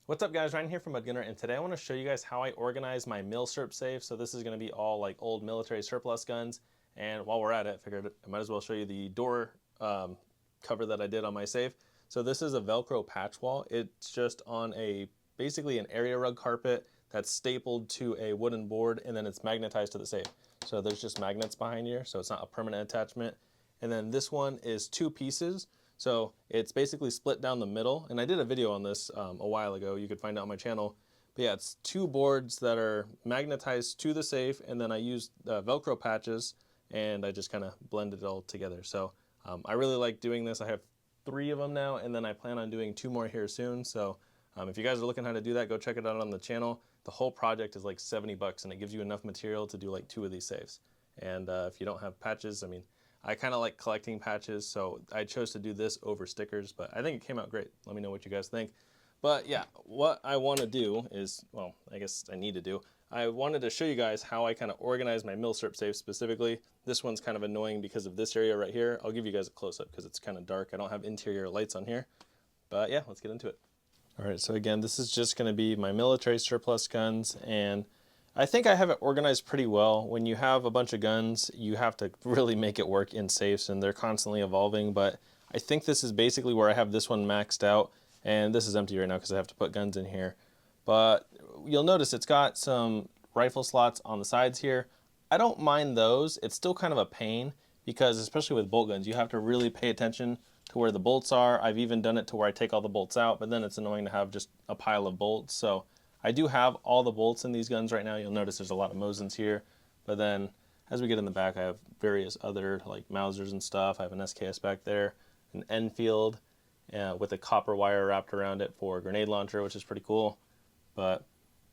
What's up guys, Ryan here from Gunner, and today I want to show you guys how I organize my Milsurp safe. So this is going to be all like old military surplus guns, and while we're at it, I figured I might as well show you the door cover that I did on my safe. So this is a Velcro patch wall. It's just on basically an area rug carpet that's stapled to a wooden board, and then it's magnetized to the safe. So there's just magnets behind here, so it's not a permanent attachment. And then this one is two pieces. So it's basically split down the middle, and I did a video on this a while ago. You could find it on my channel. But yeah, it's two boards that are magnetized to the safe, and then I used Velcro patches, and I just kind of blended it all together. So I really like doing this. I have 3 of them now, and then I plan on doing 2 more here soon. So if you guys are looking how to do that, go check it out on the channel. The whole project is like 70 bucks, and it gives you enough material to do like 2 of these safes. And if you don't have patches, I mean, I kind of like collecting patches, so I chose to do this over stickers, but I think it came out great. Let me know what you guys think. But yeah, what I want to do is, well, I guess I need to do, I wanted to show you guys how I kind of organize my Milsurp safe specifically. This one's kind of annoying because of this area right here. I'll give you guys a close-up because it's kind of dark. I don't have interior lights on here. But yeah, let's get into it. All right, so again, this is just going to be my military surplus guns, and I think I have it organized pretty well. When you have a bunch of guns, you have to really make it work in safes, and they're constantly evolving. But I think this is basically where I have this one maxed out, and this is empty right now because I have to put guns in here. But you'll notice it's got some rifle slots on the sides here. I don't mind those. It's still kind of a pain because, especially with bolt guns, you have to really pay attention to where the bolts are. I've even done it to where I take all the bolts out, but then it's annoying to have just a pile of bolts. So I do have all the bolts in these guns right now. You'll notice there's a lot of Mosins here, but then as we get in the back, I have various other like Mausers and stuff. I have an SKS back there, an Enfield with a copper wire wrapped around it for a grenade launcher, which is pretty cool. But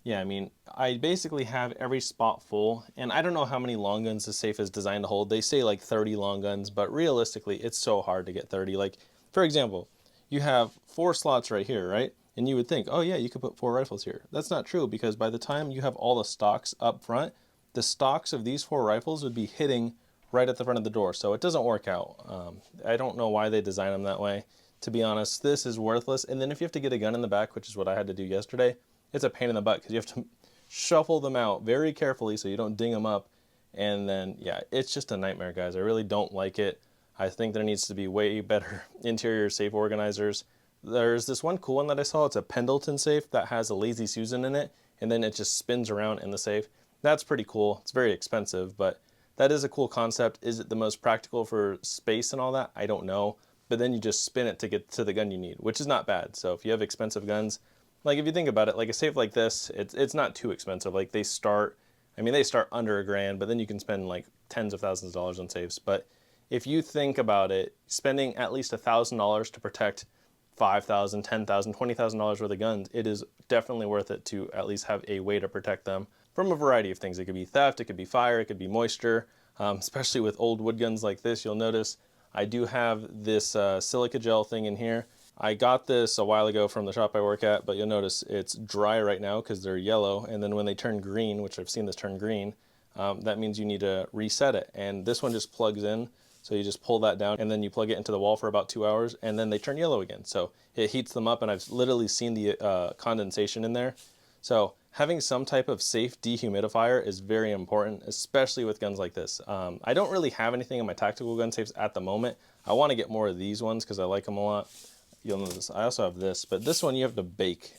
yeah, I mean, I basically have every spot full, and I don't know how many long guns this safe is designed to hold. They say like 30 long guns, but realistically, it's so hard to get 30. Like, for example, you have 4 slots right here, right? And you would think, oh yeah, you could put 4 rifles here. That's not true, because by the time you have all the stocks up front, the stocks of these 4 rifles would be hitting right at the front of the door. So it doesn't work out. I don't know why they design them that way. To be honest, this is worthless. And then if you have to get a gun in the back, which is what I had to do yesterday, it's a pain in the butt because you have to shuffle them out very carefully so you don't ding them up. And then, yeah, it's just a nightmare, guys. I really don't like it. I think there needs to be way better interior safe organizers. There's this one cool one that I saw. It's a Pendleton safe that has a Lazy Susan in it, and then it just spins around in the safe. That's pretty cool. It's very expensive, but that is a cool concept. Is it the most practical for space and all that? I don't know. But then you just spin it to get to the gun you need, which is not bad. So if you have expensive guns, like if you think about it, like a safe like this, it's not too expensive. Like they start under $1,000, but then you can spend like tens of thousands of dollars on safes. But if you think about it, spending at least $1,000 to protect $5,000, $10,000, $20,000 worth of guns, it is definitely worth it to at least have a way to protect them from a variety of things. It could be theft, it could be fire, it could be moisture, especially with old wood guns like this. You'll notice I do have this silica gel thing in here. I got this a while ago from the shop I work at, but you'll notice it's dry right now because they're yellow, and then when they turn green, which I've seen this turn green, that means you need to reset it. And this one just plugs in. So you just pull that down and then you plug it into the wall for about 2 hours, and then they turn yellow again. So it heats them up, and I've literally seen the condensation in there. So having some type of safe dehumidifier is very important, especially with guns like this. I don't really have anything in my tactical gun safes at the moment. I want to get more of these ones because I like them a lot. You'll notice I also have this, but this one you have to bake.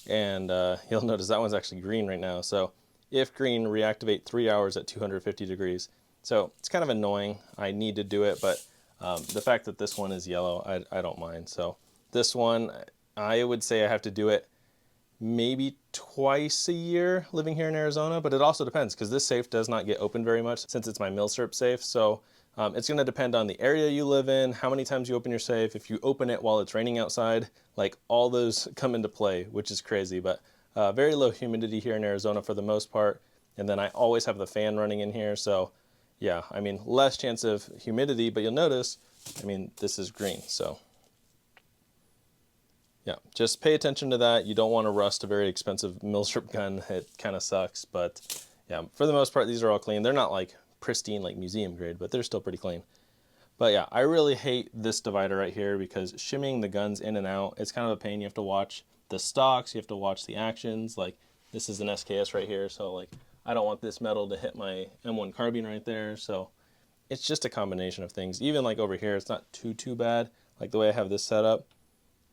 And you'll notice that one's actually green right now. So if green, reactivate 3 hours at 250 degrees. So it's kind of annoying. I need to do it, but the fact that this one is yellow, I don't mind. So this one, I would say I have to do it maybe twice a year living here in Arizona, but it also depends because this safe does not get opened very much since it's my Milsurp safe. So it's going to depend on the area you live in, how many times you open your safe, if you open it while it's raining outside, like all those come into play, which is crazy. But very low humidity here in Arizona for the most part. And then I always have the fan running in here. So yeah, I mean, less chance of humidity, but you'll notice, I mean, this is green. So yeah, just pay attention to that. You don't want to rust a very expensive Milsurp gun. It kind of sucks, but yeah, for the most part, these are all clean. They're not like pristine, like museum grade, but they're still pretty clean. But yeah, I really hate this divider right here because shimmying the guns in and out, it's kind of a pain. You have to watch the stocks, you have to watch the actions. Like this is an SKS right here, so like I don't want this metal to hit my M1 carbine right there. So it's just a combination of things. Even like over here, it's not too bad, like the way I have this set up,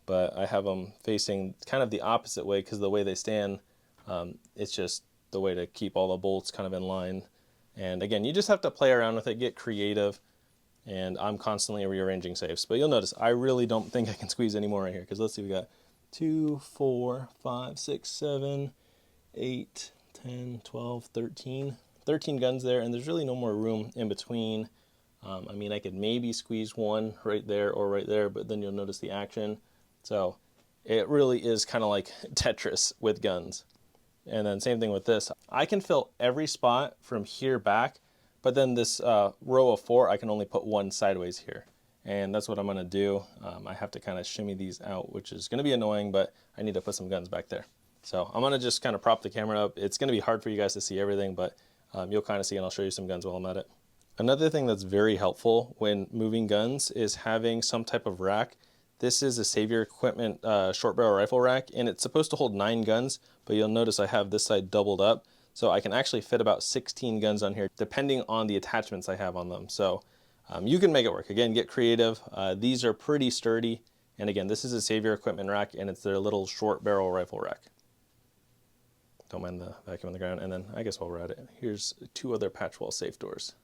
but I have them facing kind of the opposite way because the way they stand, it's just the way to keep all the bolts kind of in line. And again, you just have to play around with it, get creative, and I'm constantly rearranging safes. But you'll notice I really don't think I can squeeze any more right here, because let's see, we got 2, 4, 5, 6, 7, 8, 10, 12, 13 guns there, and there's really no more room in between. I mean, I could maybe squeeze one right there or right there, but then you'll notice the action. So it really is kind of like Tetris with guns. And then same thing with this. I can fill every spot from here back, but then this row of 4, I can only put one sideways here. And that's what I'm gonna do. I have to kind of shimmy these out, which is gonna be annoying, but I need to put some guns back there. So I'm gonna just kind of prop the camera up. It's gonna be hard for you guys to see everything, but you'll kind of see, and I'll show you some guns while I'm at it. Another thing that's very helpful when moving guns is having some type of rack. This is a Savior Equipment short barrel rifle rack, and it's supposed to hold 9 guns, but you'll notice I have this side doubled up. So I can actually fit about 16 guns on here, depending on the attachments I have on them. So you can make it work. Again, get creative. These are pretty sturdy. And again, this is a Savior Equipment rack, and it's their little short barrel rifle rack. Don't mind the vacuum on the ground. And then I guess while we're at it, here's 2 other patch wall safe doors.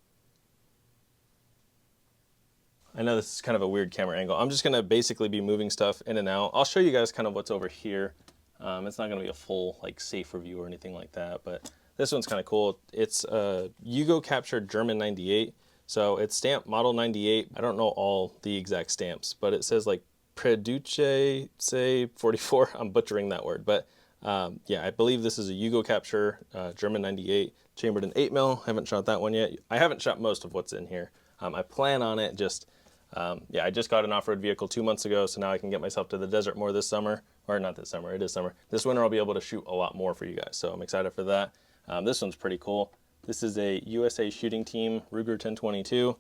I know this is kind of a weird camera angle. I'm just gonna basically be moving stuff in and out. I'll show you guys kind of what's over here. It's not gonna be a full like safe review or anything like that, but this one's kind of cool. It's a Yugo captured German 98. So it's stamped model 98. I don't know all the exact stamps, but it says like Produce say 44. I'm butchering that word, but yeah, I believe this is a Yugo capture German 98, chambered in 8mm. Haven't shot that one yet. I haven't shot most of what's in here. I plan on it. Just yeah, I just got an off-road vehicle 2 months ago, so now I can get myself to the desert more this summer. Or not this summer, it is summer. This winter I'll be able to shoot a lot more for you guys, so I'm excited for that. This one's pretty cool. This is a USA Shooting Team Ruger 1022.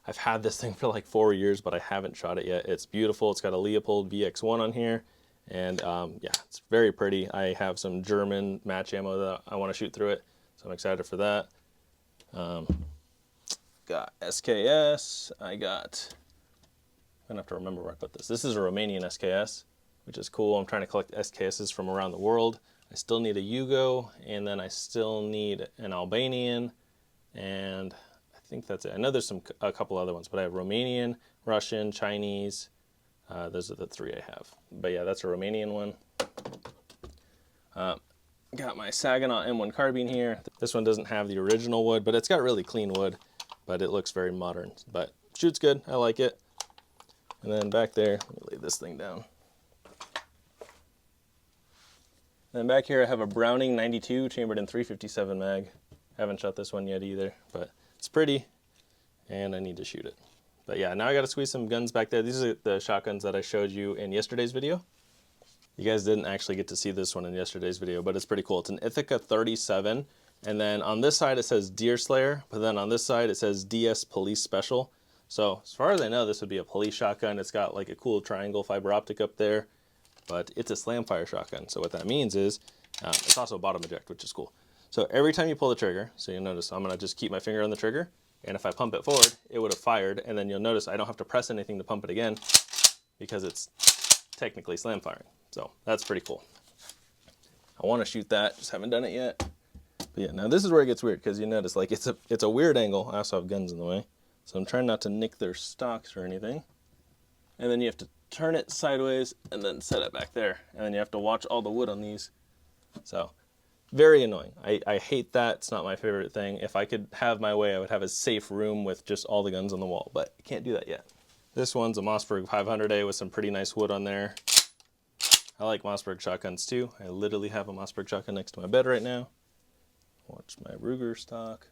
I've had this thing for like 4 years, but I haven't shot it yet. It's beautiful. It's got a Leopold VX1 on here, and yeah, it's very pretty. I have some German match ammo that I want to shoot through it, so I'm excited for that. Got SKS. I'm gonna have to remember where I put this. This is a Romanian SKS, which is cool. I'm trying to collect SKSs from around the world. I still need a Yugo, and then I still need an Albanian, and I think that's it. I know there's a couple other ones, but I have Romanian, Russian, Chinese. Those are the 3 I have. But yeah, that's a Romanian one. Got my Saginaw M1 carbine here. This one doesn't have the original wood, but it's got really clean wood, but it looks very modern. But shoots good, I like it. And then back there, let me lay this thing down. Then back here I have a Browning 92 chambered in 357 mag. Haven't shot this one yet either, but it's pretty, and I need to shoot it. But yeah, now I got to squeeze some guns back there. These are the shotguns that I showed you in yesterday's video. You guys didn't actually get to see this one in yesterday's video, but it's pretty cool. It's an Ithaca 37, and then on this side it says Deer Slayer, but then on this side it says DS Police Special. So as far as I know, this would be a police shotgun. It's got like a cool triangle fiber optic up there, but it's a slam fire shotgun. So what that means is it's also bottom eject, which is cool. So every time you pull the trigger, so you'll notice I'm gonna just keep my finger on the trigger, and if I pump it forward, it would have fired, and then you'll notice I don't have to press anything to pump it again because it's technically slam firing. So that's pretty cool. I want to shoot that, just haven't done it yet. But yeah, now this is where it gets weird, because you notice like it's a weird angle. I also have guns in the way, so I'm trying not to nick their stocks or anything. And then you have to turn it sideways and then set it back there, and then you have to watch all the wood on these. So very annoying. I hate that. It's not my favorite thing. If I could have my way, I would have a safe room with just all the guns on the wall, but I can't do that yet. This one's a Mossberg 500A with some pretty nice wood on there. I like Mossberg shotguns too. I literally have a Mossberg shotgun next to my bed right now. Watch my Ruger stock.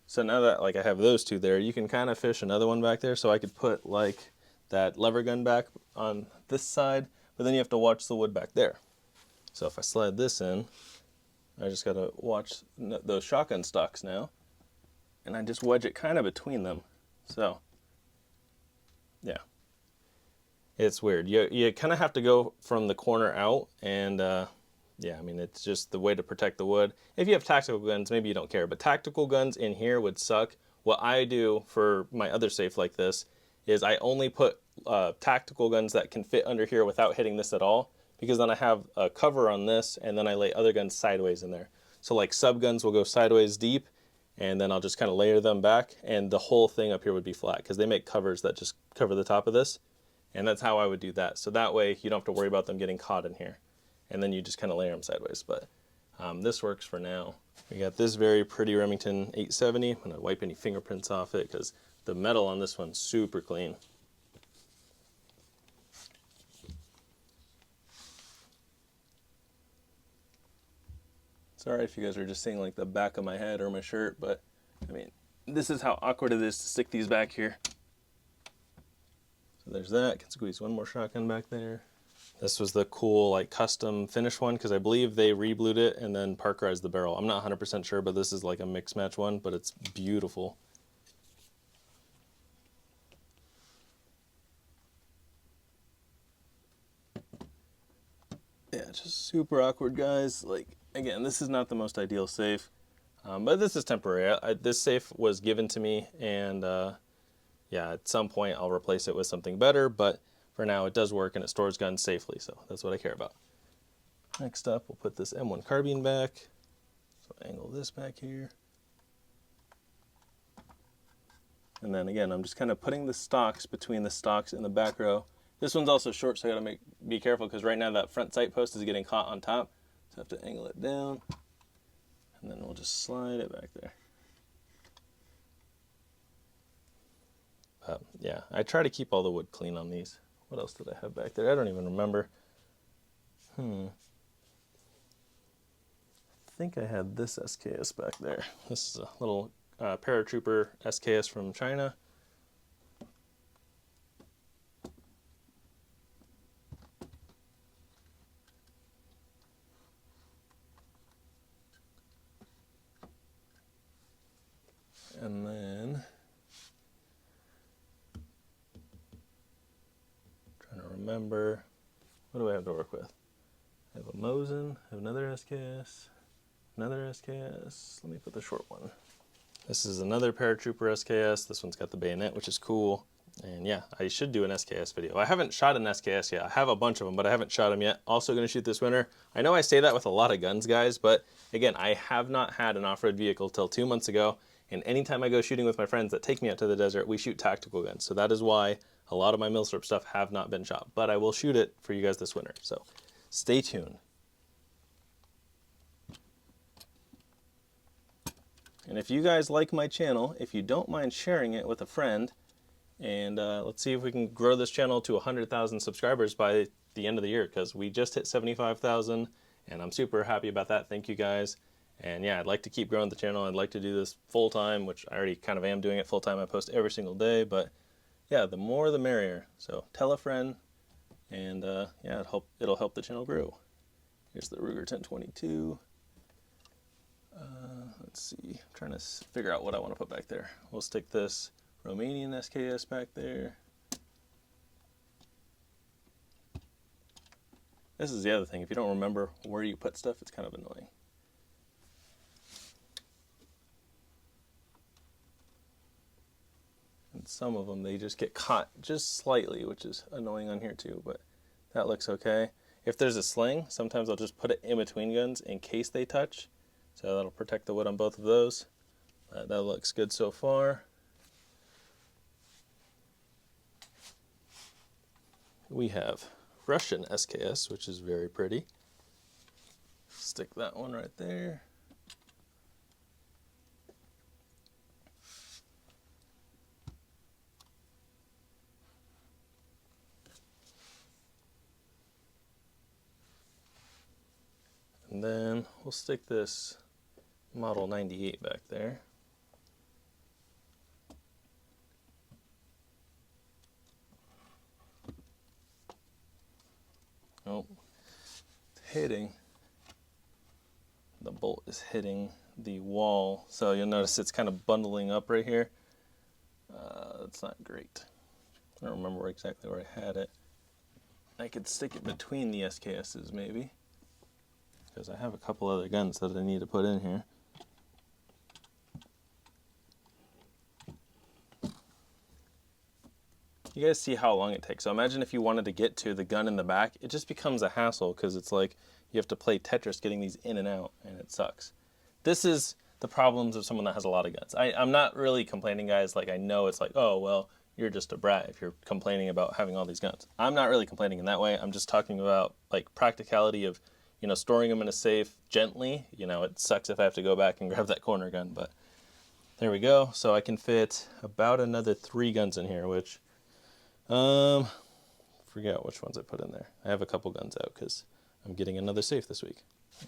So now that like I have those two there, you can kind of fish another one back there. So I could put like that lever gun back on this side, but then you have to watch the wood back there. So if I slide this in, I just gotta watch those shotgun stocks now, and I just wedge it kind of between them. So Yeah. It's weird. You kind of have to go from the corner out, and yeah, I mean, it's just the way to protect the wood. If you have tactical guns, maybe you don't care, but tactical guns in here would suck. What I do for my other safe like this is I only put tactical guns that can fit under here without hitting this at all, because then I have a cover on this, and then I lay other guns sideways in there. So like sub guns will go sideways deep, and then I'll just kind of layer them back, and the whole thing up here would be flat, because they make covers that just cover the top of this. And that's how I would do that. So that way you don't have to worry about them getting caught in here. And then you just kind of layer them sideways. But this works for now. We got this very pretty Remington 870. I'm going to wipe any fingerprints off it because the metal on this one's super clean. Sorry if you guys are just seeing like the back of my head or my shirt, but I mean, this is how awkward it is to stick these back here. So there's that. Can squeeze one more shotgun back there. This was the cool like custom finish one because I believe they reblued it and then parkerized the barrel. I'm not 100% sure, but this is like a mix match one, but it's beautiful. Yeah, just super awkward, guys. Like, again, this is not the most ideal safe, but this is temporary. This safe was given to me, and yeah, at some point I'll replace it with something better, but for now it does work and it stores guns safely, so that's what I care about. Next up, we'll put this M1 carbine back. So angle this back here. And then again, I'm just kind of putting the stocks between the stocks in the back row. This one's also short, so I gotta be careful because right now that front sight post is getting caught on top. So I have to angle it down, and then we'll just slide it back there. Yeah, I try to keep all the wood clean on these. What else did I have back there? I don't even remember. I think I had this SKS back there. This is a little paratrooper SKS from China. And then, trying to remember, what do I have to work with? I have a Mosin, I have another SKS, another SKS. Let me put the short one. This is another paratrooper SKS. This one's got the bayonet, which is cool. And yeah, I should do an SKS video. I haven't shot an SKS yet. I have a bunch of them, but I haven't shot them yet. Also going to shoot this winter. I know I say that with a lot of guns, guys, but again, I have not had an off-road vehicle till 2 months ago. And anytime I go shooting with my friends that take me out to the desert, we shoot tactical guns. So that is why a lot of my Milsurp stuff have not been shot. But I will shoot it for you guys this winter. So stay tuned. And if you guys like my channel, if you don't mind sharing it with a friend, and let's see if we can grow this channel to 100,000 subscribers by the end of the year, because we just hit 75,000, and I'm super happy about that. Thank you guys. And yeah, I'd like to keep growing the channel. I'd like to do this full time, which I already kind of am doing it full time. I post every single day, but yeah, the more the merrier. So tell a friend, and yeah, it'll help the channel grow. Here's the Ruger 1022. Let's see, I'm trying to figure out what I want to put back there. We'll stick this Romanian SKS back there. This is the other thing. If you don't remember where you put stuff, it's kind of annoying. And some of them, they just get caught just slightly, which is annoying on here too, but that looks okay. If there's a sling, sometimes I'll just put it in between guns in case they touch. So that'll protect the wood on both of those. That looks good so far. We have Russian SKS, which is very pretty. Stick that one right there. And then we'll stick this Model 98 back there. Oh, it's hitting. The bolt is hitting the wall. So you'll notice it's kind of bundling up right here. That's not great. I don't remember exactly where I had it. I could stick it between the SKSs maybe, because I have a couple other guns that I need to put in here. You guys see how long it takes. So imagine if you wanted to get to the gun in the back, it just becomes a hassle because it's like you have to play Tetris getting these in and out, and it sucks. This is the problems of someone that has a lot of guns. I'm not really complaining, guys. Like, I know it's like, oh, well, you're just a brat if you're complaining about having all these guns. I'm not really complaining in that way. I'm just talking about like practicality of, you know, storing them in a safe gently. You know, it sucks if I have to go back and grab that corner gun, but there we go. So I can fit about another 3 guns in here, which, forget which ones I put in there. I have a couple guns out because I'm getting another safe this week.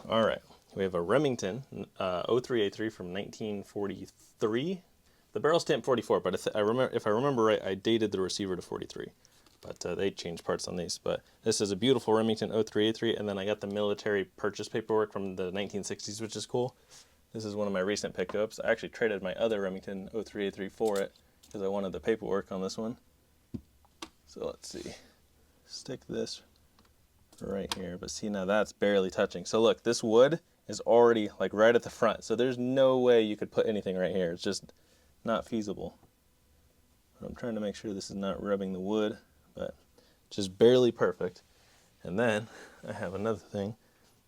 All right, we have a Remington 03A3 from 1943. The barrel's stamped 44, but if I remember right, I dated the receiver to 43. But they changed parts on these. But this is a beautiful Remington 03A3, and then I got the military purchase paperwork from the 1960s, which is cool. This is one of my recent pickups. I actually traded my other Remington 03A3 for it because I wanted the paperwork on this one. So let's see. Stick this right here, but see, now that's barely touching. So look, this wood is already like right at the front, so there's no way you could put anything right here. It's just not feasible. But I'm trying to make sure this is not rubbing the wood, but just barely perfect. And then I have another thing,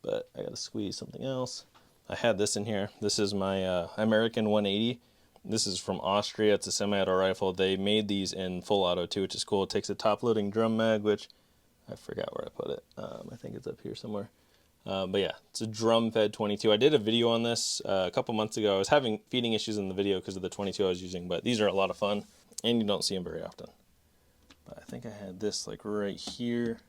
but I gotta squeeze something else. I had this in here. This is my American 180. This is from Austria. It's a semi-auto rifle. They made these in full auto too, which is cool. It takes a top-loading drum mag, which I forgot where I put it. I think it's up here somewhere. But yeah, it's a drum-fed 22. I did a video on this a couple months ago. I was having feeding issues in the video because of the 22 I was using, but these are a lot of fun, and you don't see them very often. But I think I had this like right here.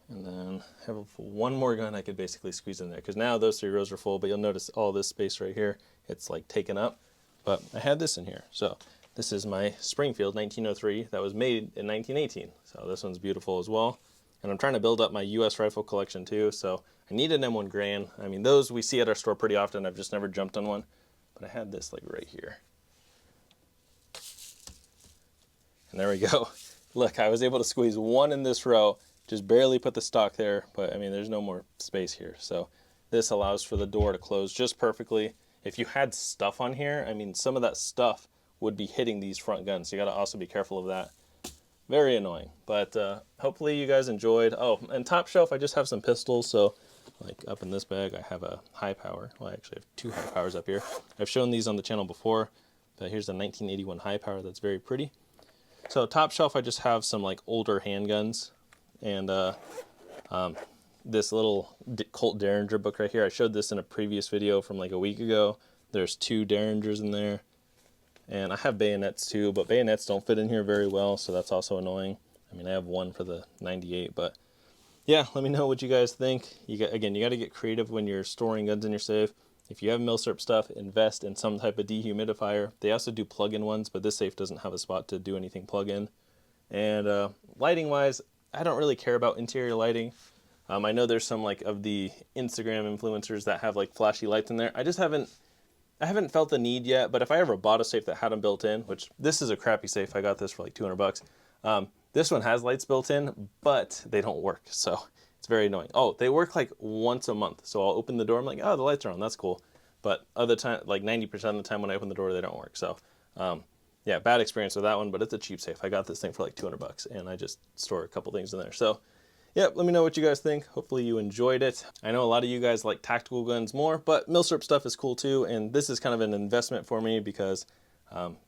And then I have one more gun I could basically squeeze in there, because now those 3 rows are full, but you'll notice all this space right here, it's like taken up. But I had this in here. So this is my Springfield 1903 that was made in 1918. So this one's beautiful as well. And I'm trying to build up my US rifle collection too. So I need an M1 Garand. I mean, those we see at our store pretty often. I've just never jumped on one. But I had this like right here. And there we go. Look, I was able to squeeze one in this row. Just barely put the stock there, but I mean, there's no more space here. So this allows for the door to close just perfectly. If you had stuff on here, I mean, some of that stuff would be hitting these front guns. So you got to also be careful of that. Very annoying, but hopefully you guys enjoyed. Oh, and top shelf, I just have some pistols. So like up in this bag, I have a high power. Well, I actually have 2 high powers up here. I've shown these on the channel before, but here's the 1981 high power. That's very pretty. So top shelf, I just have some like older handguns. And this little Colt Derringer book right here, I showed this in a previous video from like a week ago. There's 2 Derringers in there. And I have bayonets too, but bayonets don't fit in here very well, so that's also annoying. I mean, I have one for the 98, but yeah, let me know what you guys think. Again, you got to get creative when you're storing guns in your safe. If you have Milsurp stuff, invest in some type of dehumidifier. They also do plug-in ones, but this safe doesn't have a spot to do anything plug-in. And lighting-wise, I don't really care about interior lighting. I know there's some like of the Instagram influencers that have like flashy lights in there. I haven't felt the need yet, but if I ever bought a safe that had them built in, which this is a crappy safe, I got this for like 200 bucks. This one has lights built in, but they don't work, so it's very annoying. Oh, they work like once a month, so I'll open the door, I'm like, oh, the lights are on, that's cool. But other time, like 90% of the time when I open the door, they don't work. So yeah, bad experience with that one, but it's a cheap safe. I got this thing for like 200 bucks, and I just store a couple things in there. So yeah, let me know what you guys think. Hopefully you enjoyed it. I know a lot of you guys like tactical guns more, but Milsurp stuff is cool too, and this is kind of an investment for me because,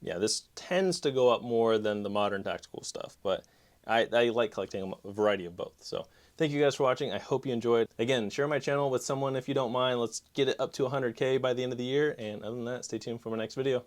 yeah, this tends to go up more than the modern tactical stuff, but I like collecting a variety of both. So thank you guys for watching. I hope you enjoyed. Again, share my channel with someone if you don't mind. Let's get it up to 100K by the end of the year, and other than that, stay tuned for my next video.